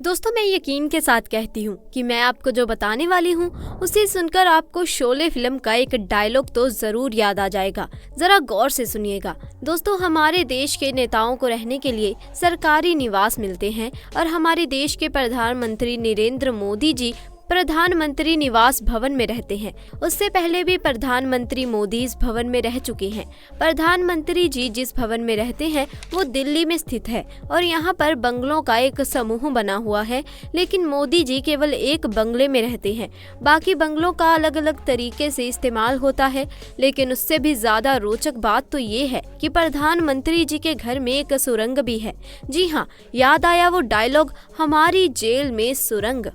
दोस्तों, मैं यकीन के साथ कहती हूँ कि मैं आपको जो बताने वाली हूँ उसे सुनकर आपको शोले फिल्म का एक डायलॉग तो जरूर याद आ जाएगा। जरा गौर से सुनिएगा। दोस्तों, हमारे देश के नेताओं को रहने के लिए सरकारी निवास मिलते हैं और हमारे देश के प्रधानमंत्री नरेंद्र मोदी जी प्रधानमंत्री निवास भवन में रहते हैं। उससे पहले भी प्रधानमंत्री मोदी इस भवन में रह चुके हैं। प्रधानमंत्री जी जिस भवन में रहते हैं वो दिल्ली में स्थित है और यहाँ पर बंगलों का एक समूह बना हुआ है, लेकिन मोदी जी केवल एक बंगले में रहते हैं। बाकी बंगलों का अलग अलग तरीके से इस्तेमाल होता है, लेकिन उससे भी ज्यादा रोचक बात तो ये है कि प्रधानमंत्री जी के घर में एक सुरंग भी है। जी हाँ, याद आया वो डायलॉग, हमारी जेल में सुरंग।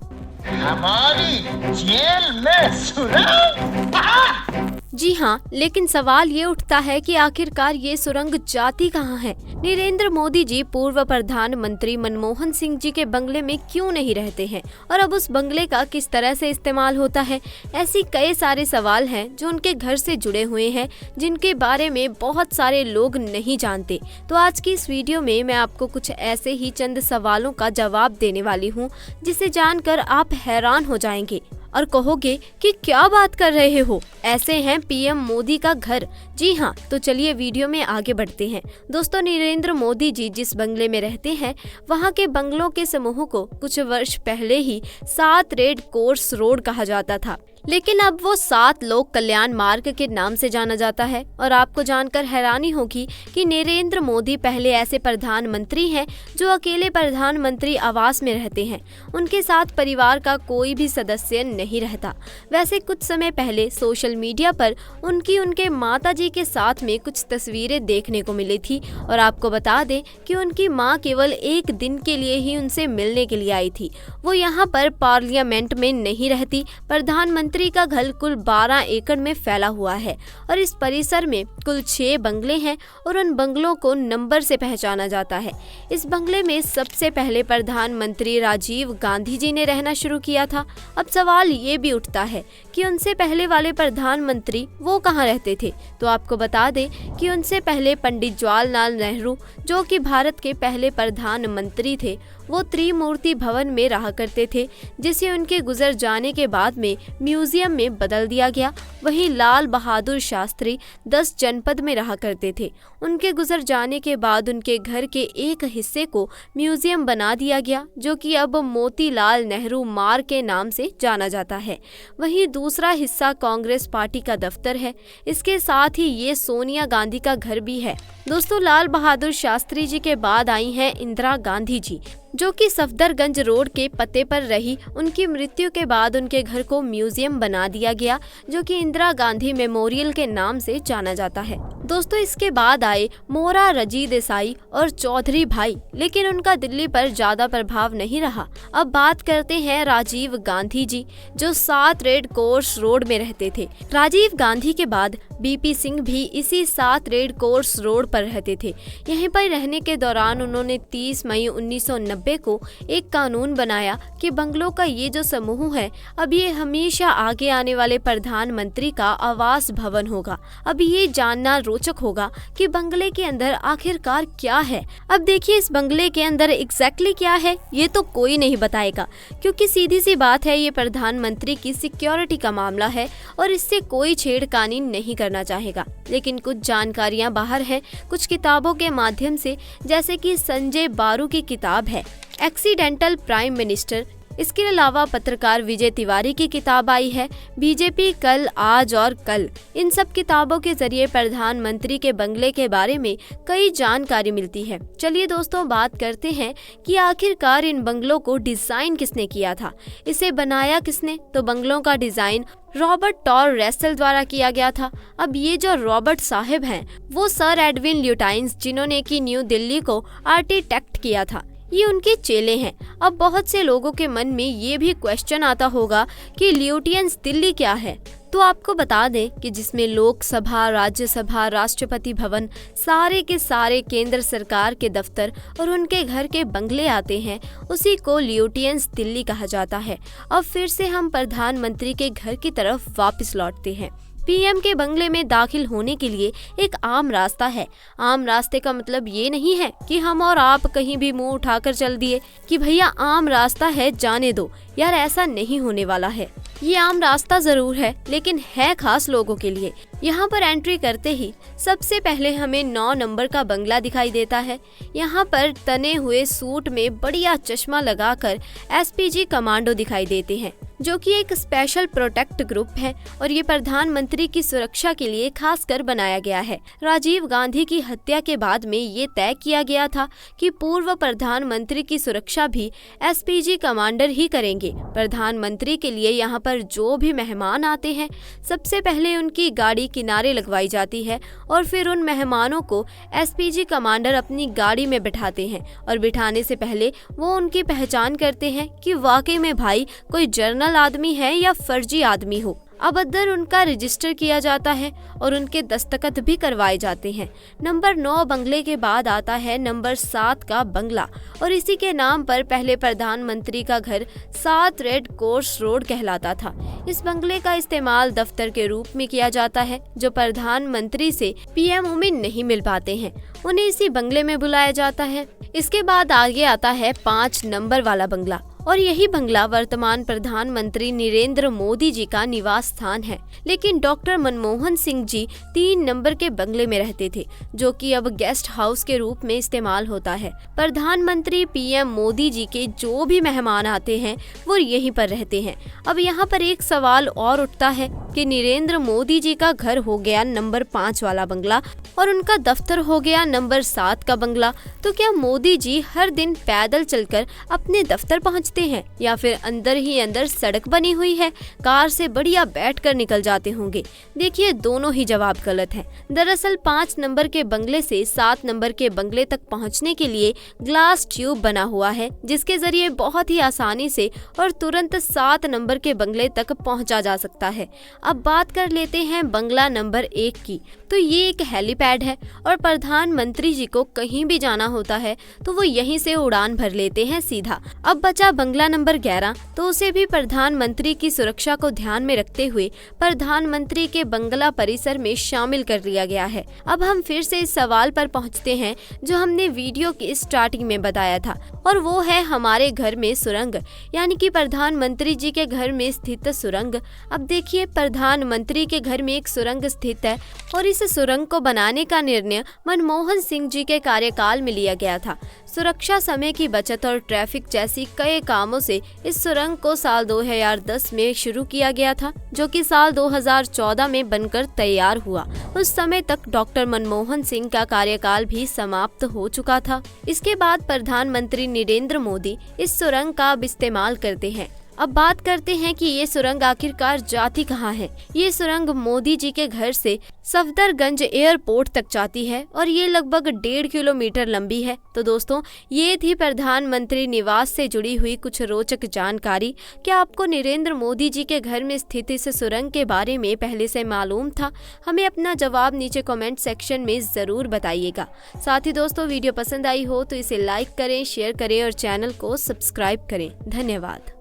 हमारी जेल में सुरंग। जी हाँ, लेकिन सवाल ये उठता है कि आखिरकार ये सुरंग जाती कहाँ है। नरेंद्र मोदी जी पूर्व प्रधानमंत्री मनमोहन सिंह जी के बंगले में क्यों नहीं रहते हैं और अब उस बंगले का किस तरह से इस्तेमाल होता है। ऐसी कई सारे सवाल हैं जो उनके घर से जुड़े हुए हैं, जिनके बारे में बहुत सारे लोग नहीं जानते। तो आज की इस वीडियो में मैं आपको कुछ ऐसे ही चंद सवालों का जवाब देने वाली हूँ जिसे जानकर आप हैरान हो जाएंगे और कहोगे कि क्या बात कर रहे हो, ऐसे हैं पीएम मोदी का घर। जी हाँ, तो चलिए वीडियो में आगे बढ़ते हैं। दोस्तों, नरेंद्र मोदी जी जिस बंगले में रहते हैं वहाँ के बंगलों के समूह को कुछ वर्ष पहले ही 7 रेड कोर्स रोड कहा जाता था, लेकिन अब वो 7 लोक कल्याण मार्ग के नाम से जाना जाता है। और आपको जानकर हैरानी होगी कि नरेंद्र मोदी पहले ऐसे प्रधानमंत्री हैं जो अकेले प्रधानमंत्री आवास में रहते हैं। उनके साथ परिवार का कोई भी सदस्य नहीं रहता। वैसे कुछ समय पहले सोशल मीडिया पर उनके माताजी के साथ में कुछ तस्वीरें देखने को मिली थी और आपको बता दें कि उनकी माँ केवल एक दिन के लिए ही उनसे मिलने के लिए आई थी। वो यहाँ पर पार्लियामेंट में नहीं रहती। प्रधानमंत्री का घर कुल 12 एकड़ में फैला हुआ है और इस परिसर में कुल 6 बंगले हैं और उन बंगलों को नंबर से पहचाना जाता है। इस बंगले में सबसे पहले प्रधानमंत्री राजीव गांधी जी ने रहना शुरू किया था। अब सवाल ये भी उठता है कि उनसे पहले वाले प्रधानमंत्री वो कहाँ रहते थे। तो आपको बता दें कि उनसे पहले पंडित जवाहरलाल नेहरू, जो कि भारत के पहले प्रधानमंत्री थे, वो त्रिमूर्ति भवन में रहा करते थे, जिसे उनके गुजर जाने के बाद में म्यूजियम में बदल दिया गया। वहीं लाल बहादुर शास्त्री 10 जनपद में रहा करते थे। उनके गुजर जाने के बाद उनके घर के एक हिस्से को म्यूजियम बना दिया गया, जो कि अब मोतीलाल नेहरू मार्ग के नाम से जाना जाता है। वहीं दूसरा हिस्सा कांग्रेस पार्टी का दफ्तर है। इसके साथ ही ये सोनिया गांधी का घर भी है। दोस्तों, लाल बहादुर शास्त्री जी के बाद आई हैं इंदिरा गांधी जी, जो कि सफदरगंज रोड के पते पर रही। उनकी मृत्यु के बाद उनके घर को म्यूजियम बना दिया गया, जो कि इंदिरा गांधी मेमोरियल के नाम से जाना जाता है। दोस्तों, इसके बाद आए मोरारजी देसाई और चौधरी भाई, लेकिन उनका दिल्ली पर ज्यादा प्रभाव नहीं रहा। अब बात करते हैं राजीव गांधी जी, जो 7 रेड कोर्स रोड में रहते थे। राजीव गांधी के बाद बीपी सिंह भी इसी 7 रेड कोर्स रोड पर रहते थे। यहीं पर रहने के दौरान उन्होंने 30 मई 1990 को एक कानून बनाया कि बंगलों का ये जो समूह है, अब ये हमेशा आगे आने वाले प्रधानमंत्री का आवास भवन होगा। अब ये जानना रोचक होगा कि बंगले के अंदर आखिरकार क्या है। अब देखिए, इस बंगले के अंदर एग्जैक्टली क्या है ये तो कोई नहीं बताएगा, क्योंकि सीधी सी बात है, ये प्रधानमंत्री की सिक्योरिटी का मामला है और इससे कोई छेड़खानी नहीं करना चाहेगा। लेकिन कुछ जानकारियां बाहर हैं कुछ किताबों के माध्यम से, जैसे कि संजय बारू की किताब है एक्सीडेंटल प्राइम मिनिस्टर। इसके अलावा पत्रकार विजय तिवारी की किताब आई है बीजेपी कल, आज और कल। इन सब किताबों के जरिए प्रधानमंत्री के बंगले के बारे में कई जानकारी मिलती है। चलिए दोस्तों, बात करते हैं कि आखिरकार इन बंगलों को डिजाइन किसने किया था, इसे बनाया किसने। तो बंगलों का डिजाइन रॉबर्ट टॉर रेसल द्वारा किया गया था। अब ये जो रॉबर्ट साहब हैं, वो सर एडविन ल्यूटाइंस, जिन्होंने की न्यू दिल्ली को आर्किटेक्ट किया था, ये उनके चेले हैं। अब बहुत से लोगों के मन में ये भी क्वेश्चन आता होगा कि ल्यूटियंस दिल्ली क्या है। तो आपको बता दें कि जिसमें लोकसभा, राज्यसभा, राष्ट्रपति भवन, सारे के सारे केंद्र सरकार के दफ्तर और उनके घर के बंगले आते हैं, उसी को ल्यूटियंस दिल्ली कहा जाता है। अब फिर से हम प्रधानमंत्री के घर की तरफ वापस लौटते हैं। पीएम के बंगले में दाखिल होने के लिए एक आम रास्ता है। आम रास्ते का मतलब ये नहीं है कि हम और आप कहीं भी मुंह उठाकर चल दिए कि भैया आम रास्ता है जाने दो। यार ऐसा नहीं होने वाला है। ये आम रास्ता जरूर है, लेकिन है खास लोगों के लिए। यहाँ पर एंट्री करते ही सबसे पहले हमें 9 नंबर का बंगला दिखाई देता है। यहाँ पर तने हुए सूट में बढ़िया चश्मा लगाकर एसपीजी कमांडो दिखाई देते हैं, जो कि एक स्पेशल प्रोटेक्ट ग्रुप है और ये प्रधानमंत्री की सुरक्षा के लिए खासकर बनाया गया है। राजीव गांधी की हत्या के बाद में ये तय किया गया था कि पूर्व प्रधानमंत्री की सुरक्षा भी एसपीजी कमांडर ही करेंगे। प्रधानमंत्री के लिए यहाँ पर जो भी मेहमान आते हैं, सबसे पहले उनकी गाड़ी किनारे लगवाई जाती है और फिर उन मेहमानों को एसपीजी कमांडर अपनी गाड़ी में बिठाते हैं और बिठाने से पहले वो उनकी पहचान करते हैं कि वाकई में भाई कोई जनरल आदमी है या फर्जी आदमी हो। अब अदर उनका रजिस्टर किया जाता है और उनके दस्तखत भी करवाए जाते हैं। नंबर 9 बंगले के बाद आता है नंबर 7 का बंगला और इसी के नाम पर पहले प्रधानमंत्री का घर 7 रेड कोर्स रोड कहलाता था। इस बंगले का इस्तेमाल दफ्तर के रूप में किया जाता है। जो प्रधानमंत्री से पीएम उम्मीद नहीं मिल पाते हैं, उन्हें इसी बंगले में बुलाया जाता है। इसके बाद आगे आता है 5 नंबर वाला बंगला और यही बंगला वर्तमान प्रधानमंत्री नरेंद्र मोदी जी का निवास स्थान है। लेकिन डॉक्टर मनमोहन सिंह जी 3 नंबर के बंगले में रहते थे, जो कि अब गेस्ट हाउस के रूप में इस्तेमाल होता है। प्रधानमंत्री पीएम मोदी जी के जो भी मेहमान आते हैं वो यहीं पर रहते हैं। अब यहाँ पर एक सवाल और उठता है कि नरेंद्र मोदी जी का घर हो गया नंबर 5 वाला बंगला और उनका दफ्तर हो गया नंबर 7 का बंगला, तो क्या मोदी जी हर दिन पैदल चलकर अपने दफ्तर पहुँचते हैं या फिर अंदर ही अंदर सड़क बनी हुई है, कार से बढ़िया बैठकर निकल जाते होंगे? देखिए, दोनों ही जवाब गलत हैं। दरअसल 5 नंबर के बंगले से 7 नंबर के बंगले तक पहुंचने के लिए ग्लास ट्यूब बना हुआ है, जिसके जरिए बहुत ही आसानी से और तुरंत 7 नंबर के बंगले तक पहुंचा जा सकता है। अब बात कर लेते हैं बंगला नंबर 1 की। तो ये एक हेलीपैड है और प्रधानमंत्री जी को कहीं भी जाना होता है तो वो यहीं से उड़ान भर लेते हैं सीधा। अब बचा बंगला नंबर 11, तो उसे भी प्रधानमंत्री की सुरक्षा को ध्यान में रखते हुए प्रधानमंत्री के बंगला परिसर में शामिल कर लिया गया है। अब हम फिर से इस सवाल पर पहुंचते हैं जो हमने वीडियो की स्टार्टिंग में बताया था, और वो है हमारे घर में सुरंग, यानी कि प्रधानमंत्री जी के घर में स्थित सुरंग। अब देखिए, प्रधानमंत्री के घर में एक सुरंग स्थित है और इस सुरंग को बनाने का निर्णय मनमोहन सिंह जी के कार्यकाल में लिया गया था। सुरक्षा, समय की बचत और ट्रैफिक जैसी कई कामों से इस सुरंग को साल 2010 में शुरू किया गया था, जो कि साल 2014 में बनकर तैयार हुआ। उस समय तक डॉक्टर मनमोहन सिंह का कार्यकाल भी समाप्त हो चुका था। इसके बाद प्रधानमंत्री नरेंद्र मोदी इस सुरंग का अब इस्तेमाल करते हैं। अब बात करते हैं कि ये सुरंग आखिरकार जाती कहाँ है। ये सुरंग मोदी जी के घर से सफदरगंज एयरपोर्ट तक जाती है और ये लगभग 1.5 किलोमीटर लंबी है। तो दोस्तों, ये थी प्रधानमंत्री निवास से जुड़ी हुई कुछ रोचक जानकारी। क्या आपको नरेंद्र मोदी जी के घर में स्थित इस सुरंग के बारे में पहले से मालूम था? हमें अपना जवाब नीचे कमेंट सेक्शन में जरूर बताइएगा। साथ ही दोस्तों, वीडियो पसंद आई हो तो इसे लाइक करें, शेयर करें और चैनल को सब्सक्राइब करें। धन्यवाद।